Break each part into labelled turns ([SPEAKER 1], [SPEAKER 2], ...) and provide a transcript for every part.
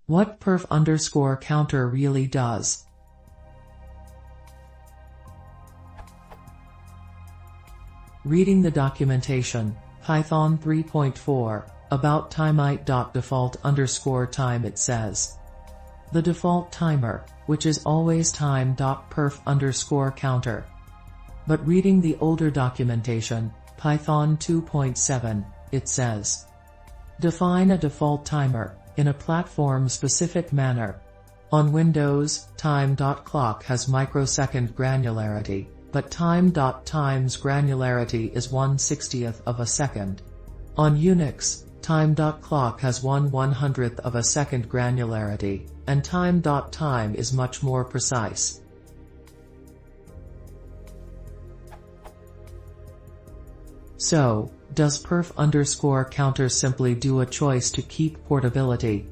[SPEAKER 1] What perf_counter really does. Reading the documentation, Python 3.4, about timeit.default_time. It says, the default timer, which is always time.perf_counter. But reading the older documentation, Python 2.7, it says, define a default timer, in a platform-specific manner. On Windows, time.clock has microsecond granularity, but time.time's granularity is 1/60th of a second. On Unix, time.clock has 1/100th of a second granularity, and time.time is much more precise. So, does perf_counter simply do a choice to keep portability?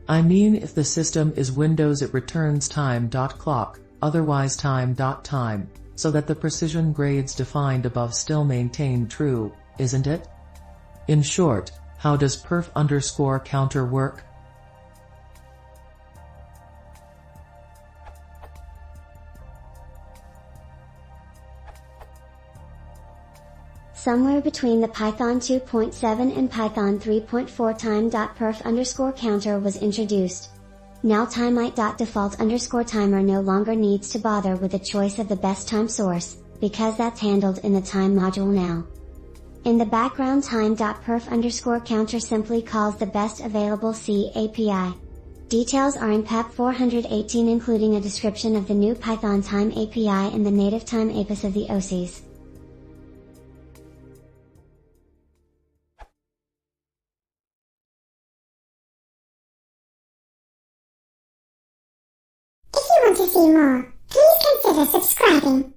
[SPEAKER 1] I mean, if the system is Windows, it returns time.clock, otherwise time.time, so that the precision grades defined above still maintain true, isn't it? In short, how does perf_counter work?
[SPEAKER 2] Somewhere between the Python 2.7 and Python 3.4 time.perf_counter was introduced. Now timeit.default_timer no longer needs to bother with the choice of the best time source, because that's handled in the time module now. In the background, time.perf_counter simply calls the best available C API. Details are in PEP 418, including a description of the new Python time API and the native time APIs of the OCs.
[SPEAKER 3] If you want to see more, please consider subscribing.